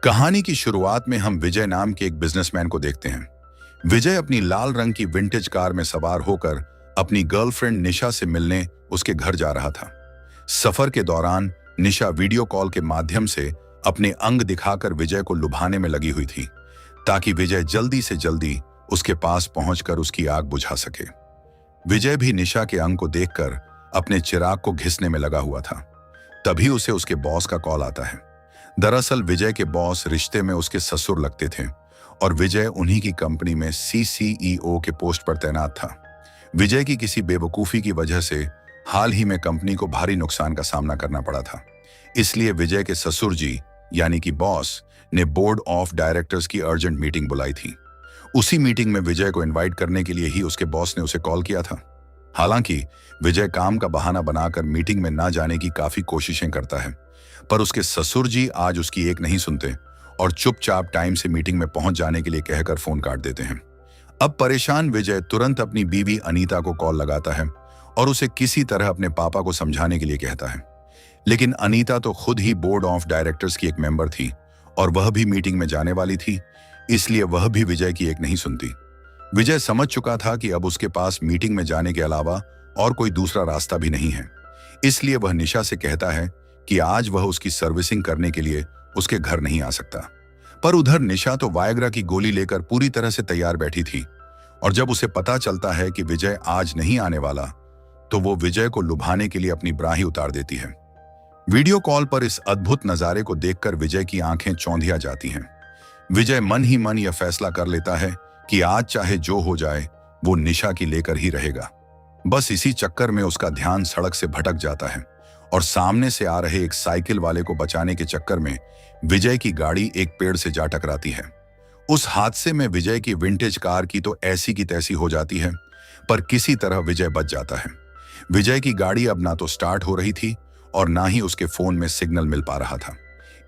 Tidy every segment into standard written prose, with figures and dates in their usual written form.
कहानी की शुरुआत में हम विजय नाम के एक बिजनेसमैन को देखते हैं। विजय अपनी लाल रंग की विंटेज कार में सवार होकर अपनी गर्लफ्रेंड निशा से मिलने उसके घर जा रहा था। सफर के दौरान निशा वीडियो कॉल के माध्यम से अपने अंग दिखाकर विजय को लुभाने में लगी हुई थी, ताकि विजय जल्दी से जल्दी उसके पास पहुंचकर उसकी आग बुझा सके। विजय भी निशा के अंग को देखकर अपने चिराग को घिसने में लगा हुआ था। तभी उसे उसके बॉस का कॉल आता है। दरअसल विजय के बॉस रिश्ते में उसके ससुर लगते थे और विजय उन्हीं की कंपनी में सीईओ के पोस्ट पर तैनात था। विजय की किसी बेवकूफ़ी की वजह से हाल ही में कंपनी को भारी नुकसान का सामना करना पड़ा था। इसलिए विजय के ससुर जी यानी कि बॉस ने बोर्ड ऑफ डायरेक्टर्स की अर्जेंट मीटिंग बुलाई थी। उसी मीटिंग में विजय को इनवाइट करने के लिए ही उसके बॉस ने उसे कॉल किया था। हालांकि विजय काम का बहाना बनाकर मीटिंग में ना जाने की काफी कोशिशें करता है, पर उसके ससुर जी आज उसकी एक नहीं सुनते और चुपचाप टाइम से मीटिंग में पहुंच जाने के लिए कहकर फोन काट देते हैं। अब परेशान विजय तुरंत अपनी बीवी अनीता को कॉल लगाता है और उसे किसी तरह अपने पापा को समझाने के लिए कहता है। लेकिन अनीता तो खुद ही बोर्ड ऑफ डायरेक्टर्स की एक मेंबर थी और वह भी मीटिंग में जाने वाली थी, इसलिए वह भी विजय की एक नहीं सुनती। विजय समझ चुका था कि अब उसके पास मीटिंग में जाने के अलावा और कोई दूसरा रास्ता भी नहीं है, इसलिए वह निशा से कहता है कि आज वह उसकी सर्विसिंग करने के लिए उसके घर नहीं आ सकता। पर उधर निशा तो वायग्रा की गोली लेकर पूरी तरह से तैयार बैठी थी और जब उसे पता चलता है कि विजय आज नहीं आने वाला, तो वो विजय को लुभाने के लिए अपनी ब्रा ही उतार देती है। वीडियो कॉल पर इस अद्भुत नजारे को देखकर विजय की आंखें चौंधिया जाती हैं। विजय मन ही मन यह फैसला कर लेता है कि आज चाहे जो हो जाए वो निशा की लेकर ही रहेगा। बस इसी चक्कर में उसका ध्यान सड़क से भटक जाता है और सामने से आ रहे एक साइकिल वाले को बचाने के चक्कर में विजय की गाड़ी एक पेड़ से जा टकराती है। उस हादसे में विजय की विंटेज कार की तो ऐसी की तैसी हो जाती है, पर किसी तरह विजय बच जाता है। विजय की गाड़ी अब ना तो स्टार्ट हो रही थी और ना ही उसके फोन में सिग्नल मिल पा रहा था,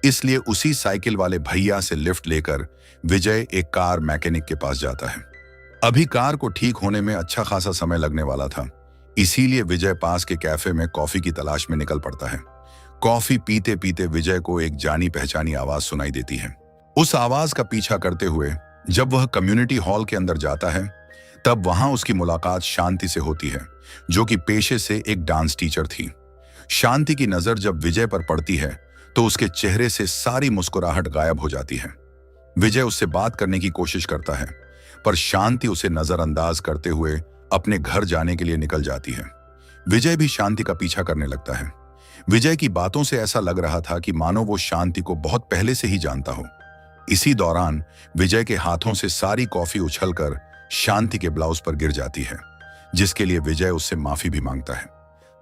इसलिए उसी साइकिल वाले भैया से लिफ्ट लेकर विजय एक कार मैकेनिक के पास जाता है। अभी कार को ठीक होने में अच्छा खासा समय लगने वाला था, इसीलिए विजय पास के कैफे में कॉफी की तलाश में निकल पड़ता है। कॉफी पीते पीते विजय को एक जानी पहचानी आवाज सुनाई देती है। उस आवाज का पीछा करते हुए जब वह कम्युनिटी हॉल के अंदर जाता है, तब वहां उसकी मुलाकात शांति से होती है, जो कि पेशे से एक डांस टीचर थी। शांति की नजर जब विजय पर पड़ती है तो उसके चेहरे से सारी मुस्कुराहट गायब हो जाती है। विजय उससे बात करने की कोशिश करता है, पर शांति उसे नजरअंदाज करते हुए अपने घर जाने के लिए निकल जाती है। विजय भी शांति का पीछा करने लगता है। विजय की बातों से ऐसा लग रहा था कि मानो वो शांति को बहुत पहले से ही जानता हो। इसी दौरान विजय के हाथों से सारी कॉफी उछलकर शांति के ब्लाउज पर गिर जाती है, जिसके लिए विजय उससे माफी भी मांगता है।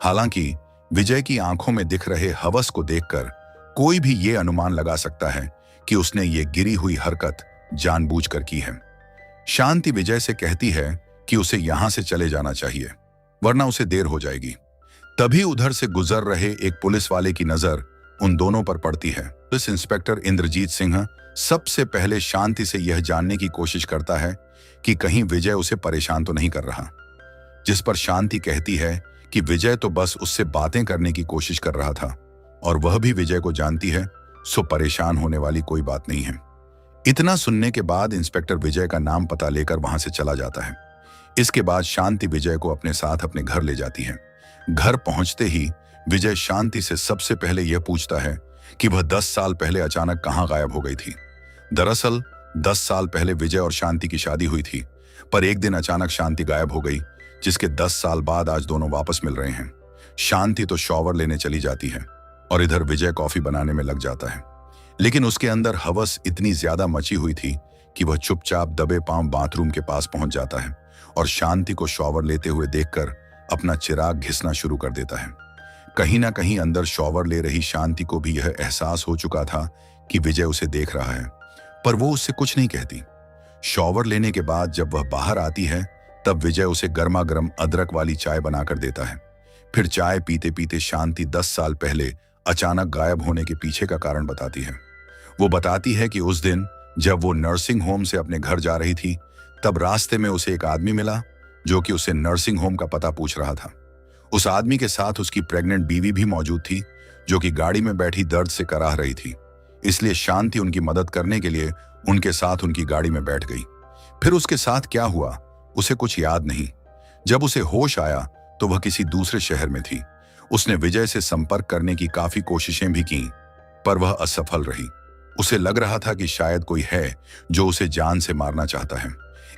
हालांकि विजय की आंखों में दिख रहे हवस को देखकर कोई भी ये अनुमान लगा सकता है कि उसने ये गिरी हुई हरकत जानबूझकर की है। शांति विजय से कहती है कि उसे यहां से चले जाना चाहिए, वरना उसे देर हो जाएगी। तभी उधर से गुजर रहे एक पुलिस वाले की नजर उन दोनों पर पड़ती है। पुलिस इंस्पेक्टर इंद्रजीत सिंह सबसे पहले शांति से यह जानने की कोशिश करता है कि कहीं विजय उसे परेशान तो नहीं कर रहा, जिस पर शांति कहती है कि विजय तो बस उससे बातें करने की कोशिश कर रहा था और वह भी विजय को जानती है, सो परेशान होने वाली कोई बात नहीं है। इतना सुनने के बाद इंस्पेक्टर विजय का नाम पता लेकर वहां से चला जाता है। इसके बाद शांति विजय को अपने साथ अपने घर ले जाती है। घर पहुंचते ही विजय शांति से सबसे पहले यह पूछता है कि वह 10 साल पहले अचानक कहां गायब हो गई थी। दरअसल 10 साल पहले विजय और शांति की शादी हुई थी, पर एक दिन अचानक शांति गायब हो गई, जिसके 10 साल बाद आज दोनों वापस मिल रहे हैं। शांति तो शॉवर लेने चली जाती है और इधर विजय कॉफी बनाने में लग जाता है, लेकिन उसके अंदर हवस इतनी ज्यादा मची हुई थी कि वह चुपचाप दबे पांव बाथरूम के पास पहुंच जाता है और शांति को शॉवर लेते हुए देखकर अपना चिराग घिसना शुरू कर देता है। कहीं ना कहीं अंदर शॉवर ले रही शांति को भी यह एहसास हो चुका था कि विजय उसे देख रहा है, पर वो उससे कुछ नहीं कहती। शॉवर लेने के बाद जब वह बाहर आती है, तब विजय उसे गर्मा गर्म अदरक वाली चाय बनाकर देता है। फिर चाय पीते पीते शांति 10 साल पहले अचानक गायब होने के पीछे का कारण बताती है। वो बताती है कि उस दिन जब वो नर्सिंग होम से अपने घर जा रही थी, तब रास्ते में उसे एक आदमी मिला जो कि उसे नर्सिंग होम का पता पूछ रहा था। उस आदमी के साथ उसकी प्रेग्नेंट बीवी भी मौजूद थी, जो कि गाड़ी में बैठी दर्द से कराह रही थी। इसलिए शांति उनकी मदद करने के लिए उनके साथ उनकी गाड़ी में बैठ गई। फिर उसके साथ क्या हुआ उसे कुछ याद नहीं। जब उसे होश आया तो वह किसी दूसरे शहर में थी। उसने विजय से संपर्क करने की काफी कोशिशें भी की, पर वह असफल रही। उसे लग रहा था कि शायद कोई है जो उसे जान से मारना चाहता है,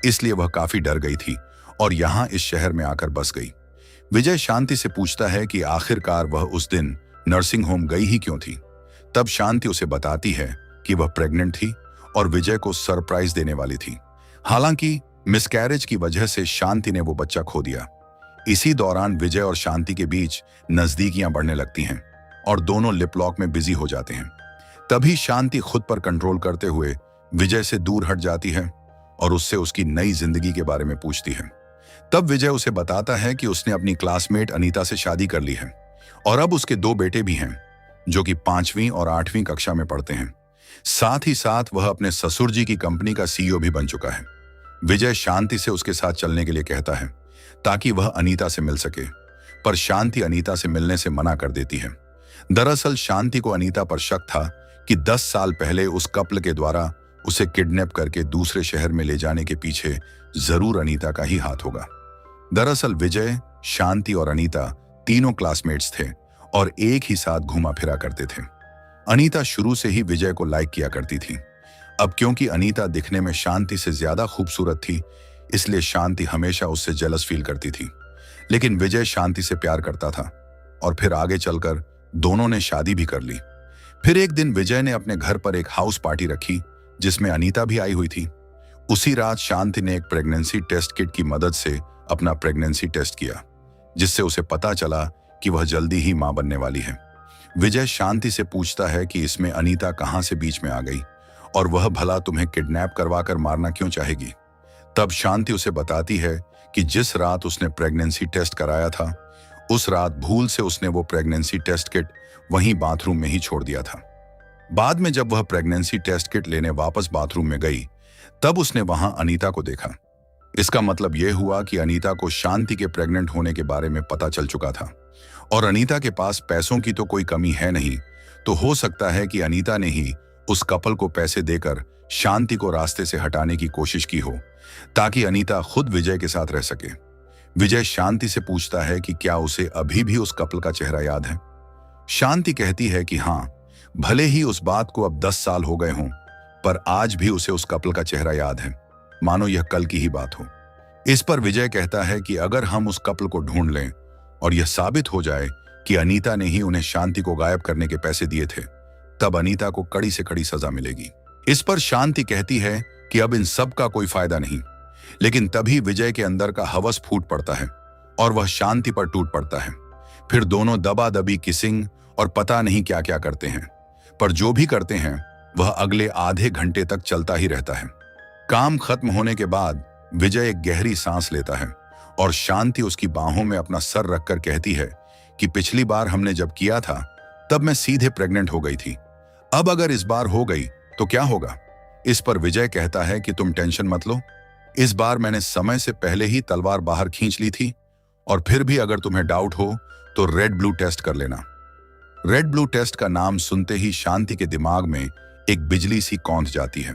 इसलिए वह काफी डर गई थी और यहाँ इस शहर में आकर बस गई। विजय शांति से पूछता है कि आखिरकार वह उस दिन नर्सिंग होम गई ही क्यों थी। तब शांति उसे बताती है कि वह प्रेग्नेंट थी और विजय को सरप्राइज देने वाली थी। हालांकि मिसकैरेज की वजह से शांति ने वो बच्चा खो दिया। इसी दौरान विजय और शांति के बीच नजदीकियां बढ़ने लगती हैं और दोनों लिप लॉक में बिजी हो जाते हैं। तभी शांति खुद पर कंट्रोल करते हुए विजय से दूर हट जाती है और उससे उसकी नई जिंदगी के बारे में पूछती है। तब विजय उसे बताता है कि उसने अपनी क्लासमेट अनीता से शादी कर ली है और अब उसके 2 बेटे भी हैं जो कि 5वीं और 8वीं कक्षा में पढ़ते हैं। साथ ही साथ वह अपने ससुर जी की कंपनी का सीईओ भी बन चुका है। विजय शांति से उसके साथ चलने के लिए कहता है ताकि वह अनीता से मिल सके, पर शांति अनीता से मिलने से मना कर देती है। दरअसल शांति को अनीता पर शक था कि 10 साल पहले उस कपल के द्वारा उसे किडनैप करके दूसरे शहर में ले जाने के पीछे जरूर अनीता का ही हाथ होगा। दरअसल विजय, शांति और अनीता तीनों क्लासमेट्स थे और एक ही साथ घूमा फिरा करते थे। अनीता शुरू से ही विजय को लाइक किया करती थी। अब क्योंकि अनीता दिखने में शांति से ज्यादा खूबसूरत थी, इसलिए शांति हमेशा उससे जेलस फील करती थी। लेकिन विजय शांति से प्यार करता था और फिर आगे चलकर दोनों ने शादी भी कर ली। फिर एक दिन विजय ने अपने घर पर एक हाउस पार्टी रखी जिसमें अनीता भी आई हुई थी। उसी रात शांति ने एक प्रेगनेंसी टेस्ट किट की मदद से अपना प्रेगनेंसी टेस्ट किया, जिससे उसे पता चला कि वह जल्दी ही मां बनने वाली है। विजय शांति से पूछता है कि इसमें अनीता कहां से बीच में आ गई और वह भला तुम्हें किडनैप करवाकर मारना क्यों चाहेगी। तब शांति उसे बताती है कि जिस रात उसने प्रेगनेंसी टेस्ट कराया था, उस रात भूल से उसने वो प्रेगनेंसी टेस्ट किट वहीं बाथरूम में ही छोड़ दिया था। बाद में जब वह प्रेगनेंसी टेस्ट किट लेने वापस बाथरूम में गई, तब उसने वहां अनीता को देखा। इसका मतलब यह हुआ कि अनीता को शांति के प्रेग्नेंट होने के बारे में पता चल चुका था और अनीता के पास पैसों की तो कोई कमी है नहीं, तो हो सकता है कि अनीता ने ही उस कपल को पैसे देकर शांति को रास्ते से हटाने की कोशिश की हो ताकि अनीता खुद विजय के साथ रह सके। विजय शांति से पूछता है कि क्या उसे अभी भी उस कपल का चेहरा याद है। शांति कहती है कि हाँ, भले ही उस बात को अब 10 साल हो गए हों, पर आज भी उसे उस कपल का चेहरा याद है, मानो यह कल की ही बात हो। इस पर विजय कहता है कि अगर हम उस कपल को ढूंढ लें और यह साबित हो जाए कि अनीता ने ही उन्हें शांति को गायब करने के पैसे दिए थे, तब अनीता को कड़ी से कड़ी सजा मिलेगी। इस पर शांति कहती है कि अब इन सब का कोई फायदा नहीं। लेकिन तभी विजय के अंदर का हवस फूट पड़ता है और वह शांति पर टूट पड़ता है। फिर दोनों दबा-दबी, किसिंग और पता नहीं क्या क्या करते हैं, पर जो भी करते हैं वह अगले आधे घंटे तक चलता ही रहता है। काम खत्म होने के बाद विजय एक गहरी सांस लेता है और शांति उसकी बाहों में अपना सर रखकर कहती है कि पिछली बार हमने जब किया था तब मैं सीधे प्रेग्नेंट हो गई थी, अब अगर इस बार हो गई तो क्या होगा। इस पर विजय कहता है कि तुम टेंशन मत लो, इस बार मैंने समय से पहले ही तलवार बाहर खींच ली थी और फिर भी अगर तुम्हें डाउट हो तो रेड ब्लू टेस्ट कर लेना। रेड ब्लू टेस्ट का नाम सुनते ही शांति के दिमाग में एक बिजली सी कौंध जाती है।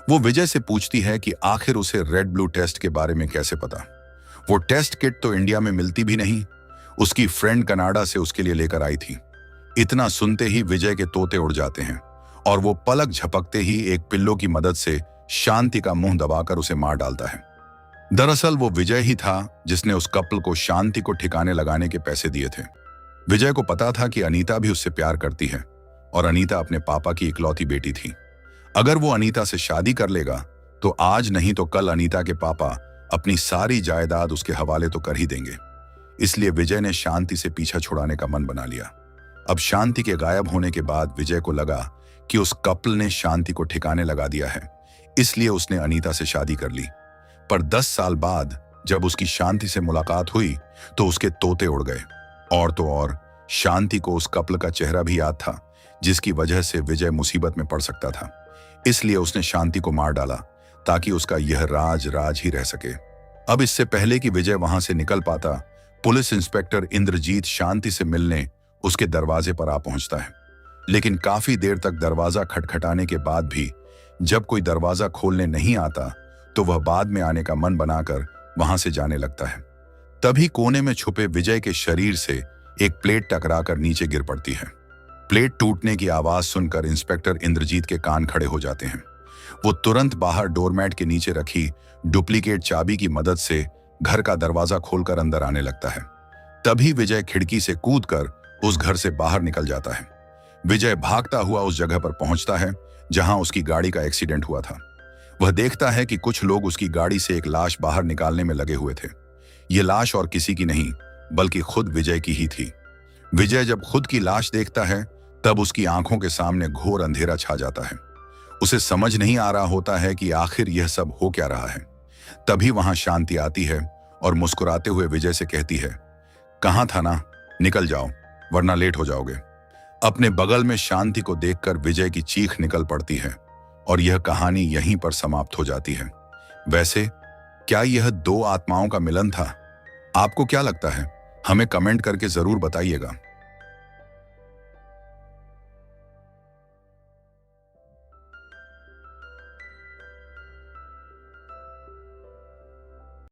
वो विजय से पूछती है कि आखिर उसे रेड ब्लू टेस्ट के बारे में कैसे पता। वो टेस्ट किट तो इंडिया में मिलती भी नहीं, उसकी फ्रेंड कनाडा से उसके लिए लेकर आई थी। इतना सुनते ही विजय के तोते उड़ जाते हैं और वो पलक झपकते ही एक पिल्लो की मदद से शांति का मुंह दबाकर उसे मार डालता है। दरअसल वो विजय ही था जिसने उस कपल को शांति को ठिकाने लगाने के पैसे दिए थे। विजय को पता था कि अनीता भी उससे प्यार करती है और अनीता अपने पापा की इकलौती बेटी थी। अगर वो अनीता से शादी कर लेगा तो आज नहीं तो कल अनीता के पापा अपनी सारी जायदाद उसके हवाले तो कर ही देंगे। इसलिए विजय ने शांति से पीछा छुड़ाने का मन बना लिया। अब शांति के गायब होने के बाद विजय को लगा कि उस कपल ने शांति को ठिकाने लगा दिया है, इसलिए उसने अनीता से शादी कर ली। पर 10 साल बाद जब उसकी शांति से मुलाकात हुई तो उसके तोते उड़ गए। और तो और शांति को उस कपल का चेहरा भी याद था जिसकी वजह से विजय मुसीबत में पड़ सकता था। इसलिए उसने शांति को मार डाला ताकि उसका यह राज ही रह सके। अब इससे पहले कि विजय वहां से निकल पाता, पुलिस इंस्पेक्टर इंद्रजीत शांति से मिलने उसके दरवाजे पर आ पहुंचता है। लेकिन काफी देर तक दरवाजा खटखटाने के बाद भी जब कोई दरवाजा खोलने नहीं आता तो वह बाद में आने का मन बनाकर वहां से जाने लगता है। तभी कोने में छुपे विजय के शरीर से एक प्लेट टकराकर नीचे गिर पड़ती है। प्लेट टूटने की आवाज सुनकर इंस्पेक्टर इंद्रजीत के कान खड़े हो जाते हैं। वो तुरंत बाहर डोरमैट के नीचे रखी डुप्लीकेट चाबी की मदद से घर का दरवाजा खोलकर अंदर आने लगता है। तभी विजय खिड़की से कूदकर उस घर से बाहर निकल जाता है। विजय भागता हुआ उस जगह पर पहुंचता है जहां उसकी गाड़ी का एक्सीडेंट हुआ था। वह देखता है कि कुछ लोग उसकी गाड़ी से एक लाश बाहर निकालने में लगे हुए थे। ये लाश और किसी की नहीं बल्कि खुद विजय की ही थी। विजय जब खुद की लाश देखता है तब उसकी आंखों के सामने घोर अंधेरा छा जाता है। उसे समझ नहीं आ रहा होता है कि आखिर यह सब हो क्या रहा है। तभी वहां शांति आती है और मुस्कुराते हुए विजय से कहती है, कहां था ना, निकल जाओ वरना लेट हो जाओगे। अपने बगल में शांति को देखकर विजय की चीख निकल पड़ती है और यह कहानी यहीं पर समाप्त हो जाती है। वैसे क्या यह दो आत्माओं का मिलन था? आपको क्या लगता है? हमें कमेंट करके जरूर बताइएगा।